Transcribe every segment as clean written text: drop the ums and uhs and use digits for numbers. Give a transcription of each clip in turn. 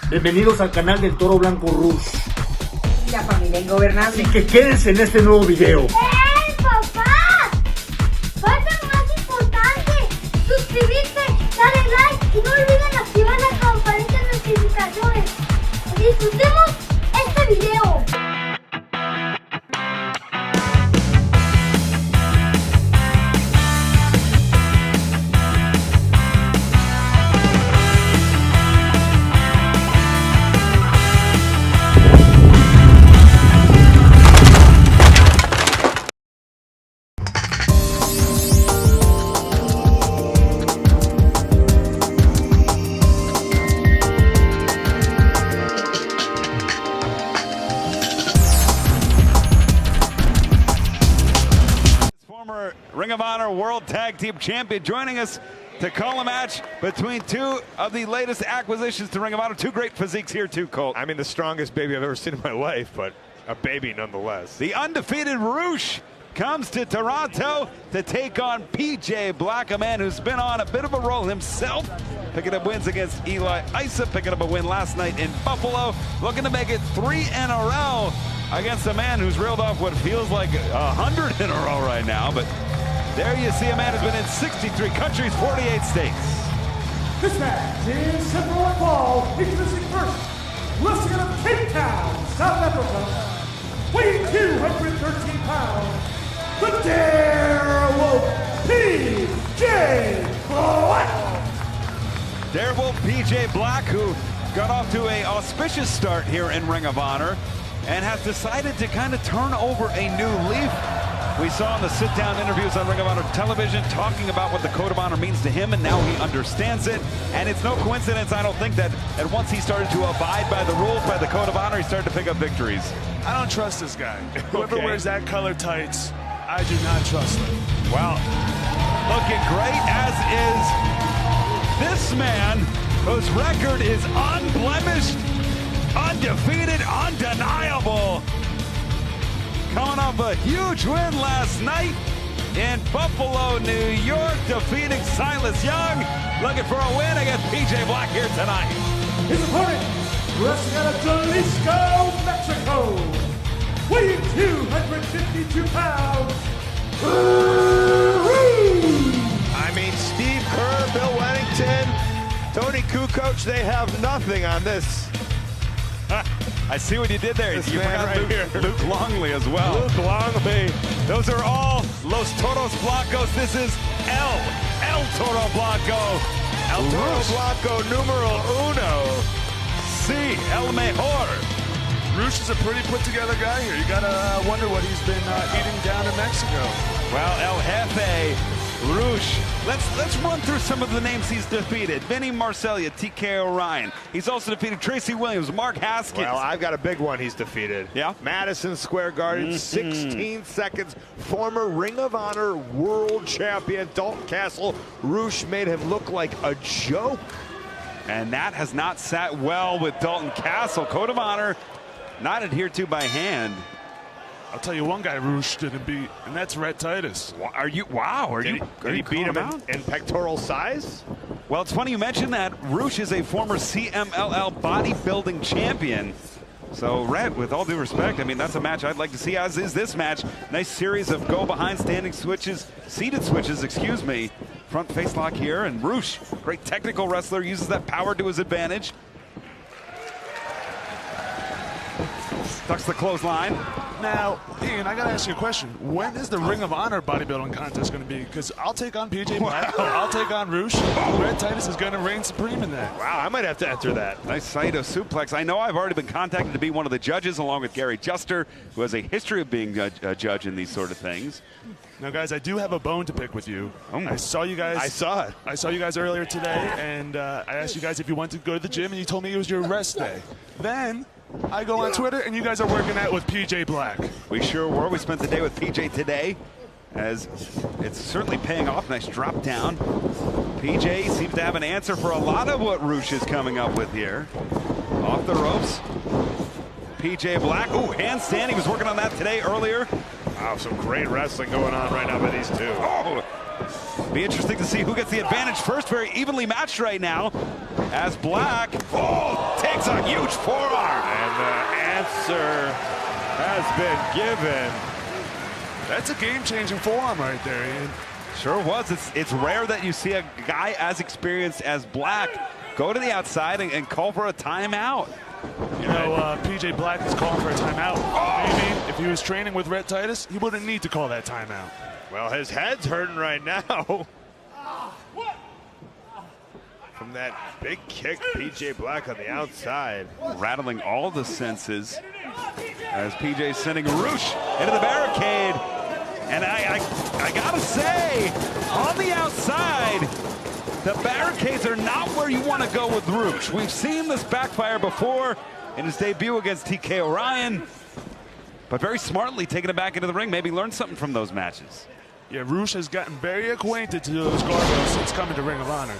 Bienvenidos al canal del Toro Blanco Rush. Y la familia ingobernable. Así que quédense en este nuevo video. ¡Ey, papá! Falta lo más importante: suscribirse, darle like y no olviden activar la campanita de notificaciones. Disfrutemos este video. Ring of Honor World Tag Team Champion joining us to call a match between two of the latest acquisitions to Ring of Honor. Two great physiques here too, Colt. I mean, the strongest baby I've ever seen in my life, but a baby nonetheless. The undefeated Roosh comes to Toronto to take on PJ Black, a man who's been on a bit of a roll himself, picking up wins against Eli Isa, picking up a win last night in Buffalo, looking to make it 3 in a row against a man who's reeled off what feels like 100 in a row right now. But there you see a man who's been in 63 countries, 48 states. This match is Central and Fall, introducing first, wrestling out of Cape Town, South Africa, weighing 213 pounds, the Darewolf PJ Black. Darewolf PJ Black, who got off to an auspicious start here in Ring of Honor and has decided to kind of turn over a new leaf. We saw in the sit-down interviews on Ring of Honor television talking about what the Code of Honor means to him, and now he understands it. And it's no coincidence, I don't think, that once he started to abide by the rules, by the Code of Honor, he started to pick up victories. I don't trust this guy. Whoever wears that color tights, I do not trust him. Well, looking great, as is this man, whose record is unblemished, undefeated, undeniable. Coming off a huge win last night in Buffalo, New York, defeating Silas Young. Looking for a win against PJ Black here tonight. His opponent, wrestling out of Jalisco, Mexico, weighing 252 pounds, I mean, Steve Kerr, Bill Wennington, Tony Kukoc, they have nothing on this. I see what you did there. This You man forgot right here. Luke Longley as well. Luke Longley. Those are all Los Toros Blancos. This is El Toro Blanco. El Toro Blanco numero uno. Sí, El Mejor. Roosh is a pretty put-together guy here. You gotta wonder what he's been eating down in Mexico. Well, El Jefe, Roosh. Let's run through some of the names he's defeated. Vinny Marcellia, TK Orion. He's also defeated Tracy Williams, Mark Haskins. Well, I've got a big one he's defeated. Yeah? Madison Square Garden, 16 seconds. Former Ring of Honor world champion Dalton Castle. Roosh made him look like a joke. And that has not sat well with Dalton Castle. Code of Honor not adhered to by hand. I'll tell you one guy Roosh didn't beat, and that's Rhett Titus. Are you? Wow. Are Did you he beat him out? in pectoral size? Well, it's funny you mentioned that. Roosh is a former CMLL bodybuilding champion. So, Rhett, with all due respect, I mean, that's a match I'd like to see, as is this match. Nice series of go-behind standing switches, seated switches, excuse me. Front face lock here, and Roosh, great technical wrestler, uses that power to his advantage. Tucks the clothesline. Now, Ian, I gotta ask you a question. When is the Ring of Honor bodybuilding contest gonna be? Because I'll take on PJ Black, I'll take on Roosh. Rhett Titus is gonna reign supreme in that. Wow, I might have to enter that. Nice Saito suplex. I know I've already been contacted to be one of the judges, along with Gary Juster, who has a history of being a judge in these sort of things. Now, guys, I do have a bone to pick with you. I saw you guys. I saw it. I saw you guys earlier today, and I asked you guys if you wanted to go to the gym, and you told me it was your rest day. Then I go on Twitter, and you guys are working out with PJ Black. We sure were. We spent the day with PJ today, as it's certainly paying off. Nice drop down. PJ seems to have an answer for a lot of what Roosh is coming up with here. Off the ropes. PJ Black. Ooh, handstand. He was working on that today earlier. Wow, some great wrestling going on right now by these two. Oh, Be interesting to see who gets the advantage first. Very evenly matched right now as Black takes a huge forearm. And the answer has been given. That's a game-changing forearm right there, Ian. Sure was. It's rare that you see a guy as experienced as Black go to the outside and call for a timeout. You know, PJ Black is calling for a timeout. Maybe if he was training with Rhett Titus, he wouldn't need to call that timeout. Well, his head's hurting right now. From that big kick, PJ Black on the outside. Rattling all the senses as PJ sending Roosh into the barricade. And I gotta say, on the outside, the barricades are not where you want to go with Roosh. We've seen this backfire before in his debut against TK Orion, but very smartly taking it back into the ring, maybe learned something from those matches. Yeah, Roosh has gotten very acquainted to those guardrails since coming to Ring of Honor.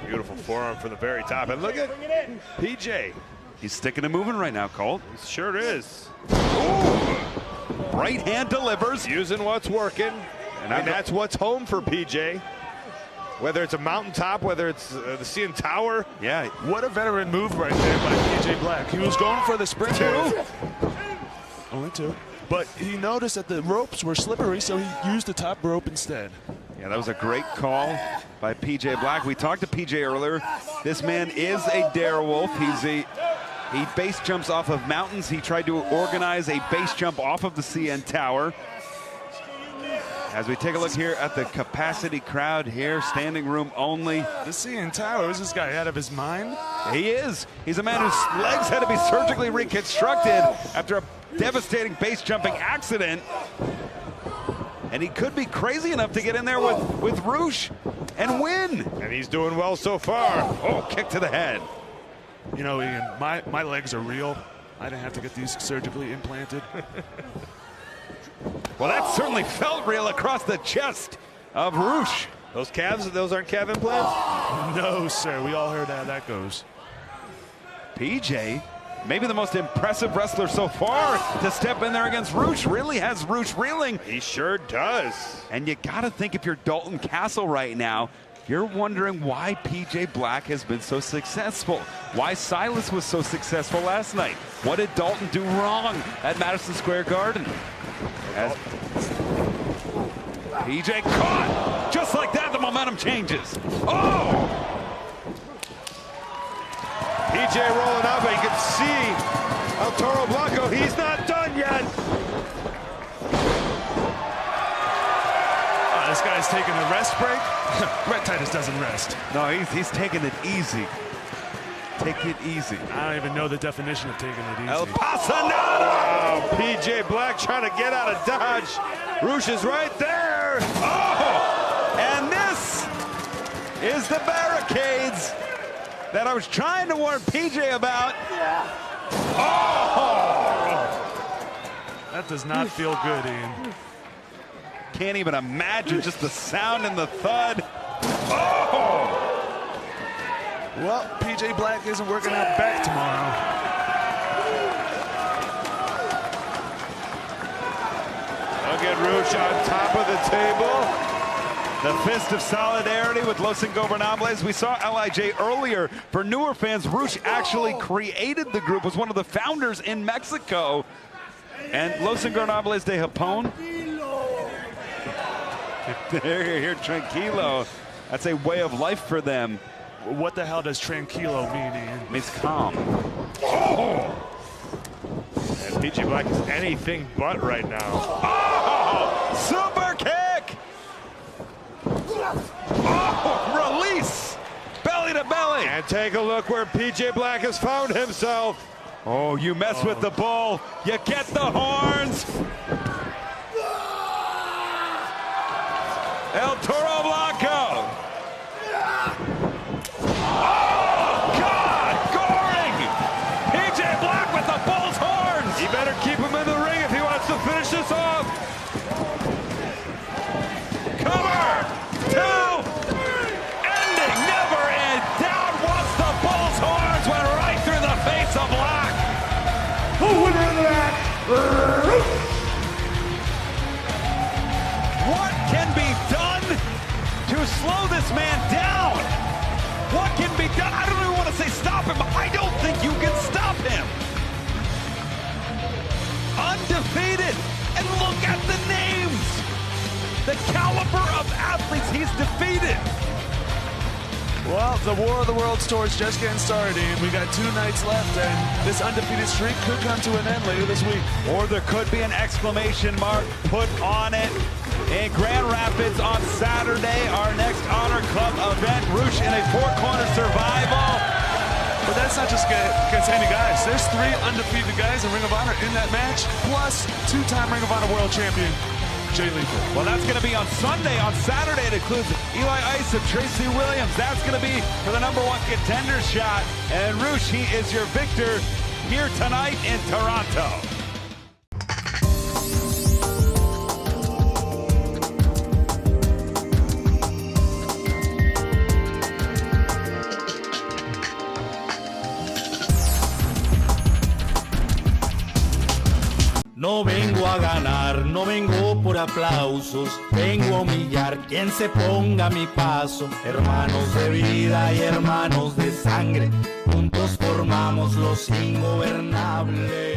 Beautiful forearm from the very top. And look at PJ. He's sticking and moving right now, Colt. He sure is. Ooh. Right hand delivers. Using what's working. And that's what's home for PJ. Whether it's a mountaintop, whether it's the CN Tower. Yeah. What a veteran move right there by PJ Black. He was going for the sprint. Only two. But he noticed that the ropes were slippery, so he used the top rope instead. Yeah, that was a great call by PJ Black. We talked to PJ earlier. This man is a darewolf. He base jumps off of mountains. He tried to organize a base jump off of the CN Tower. As we take a look here at the capacity crowd here, standing room only. The CN Tower, is this guy out of his mind? He is. He's a man whose legs had to be surgically reconstructed after a devastating base jumping accident. And he could be crazy enough to get in there with Roosh and win. And he's doing well so far. Oh, kick to the head. You know, Ian, my legs are real. I didn't have to get these surgically implanted. Well, that certainly felt real across the chest of Roosh. Those calves, those aren't calf implants? No, sir. We all heard how that goes. PJ, maybe the most impressive wrestler so far to step in there against Roosh, really has Roosh reeling. He sure does. And you got to think, if you're Dalton Castle right now, you're wondering why PJ Black has been so successful, why Silas was so successful last night. What did Dalton do wrong at Madison Square Garden? As PJ caught, just like that, the momentum changes. Oh! PJ rolling up, and you can see El Toro Blanco, he's not done yet. This guy's taking a rest break. Rhett Titus doesn't rest. No, he's taking it easy. Take it easy. I don't even know the definition of taking it easy. El Pasanado! Wow, PJ Black trying to get out of dodge. Roosh is right there. Oh! And this is the barricades that I was trying to warn PJ about. Oh! That does not feel good, Ian. Can't even imagine just the sound and the thud. Oh! Well, PJ Black isn't working out back tomorrow. Look at Roosh on top of the table. The fist of solidarity with Los Ingobernables. We saw LIJ earlier. For newer fans, Roosh actually created the group, was one of the founders in Mexico. And Los Ingobernables de Japón. They're here, tranquilo. That's a way of life for them. What the hell does tranquilo mean, Ian? It means calm. Oh! And PJ Black is anything but right now. Oh! Super kick! Oh! Release! Belly to belly! And take a look where PJ Black has found himself. Oh, you mess with the bull, you get the horns! El Toro Blanco! Oh, God! Goring! PJ Black with the bull's horns! He better keep him in the ring if he wants to finish this off. Cover! Two! Ending never end! Down once the bull's horns went right through the face of Black! The winner of the match, What can be done slow this man down. What can be done? I don't even want to say stop him, but I don't think you can stop him. Undefeated. And look at the names. The caliber of athletes he's defeated. Well, the War of the Worlds Tour is just getting started, and we got 2 nights left, and this undefeated streak could come to an end later this week. Or there could be an exclamation mark put on it. In Grand Rapids on Saturday, our next Honor Club event, Roosh in a 4-corner survival. But that's not just against any guys. There's 3 undefeated guys in Ring of Honor in that match, plus 2-time Ring of Honor World Champion Jay Lethal. Well, that's going to be on Sunday. On Saturday, it includes Eli Isom, Tracy Williams. That's going to be for the #1 contender shot. And Roosh, he is your victor here tonight in Toronto. No vengo a ganar, no vengo por aplausos, vengo a humillar quien se ponga a mi paso. Hermanos de vida y hermanos de sangre, juntos formamos los ingobernables.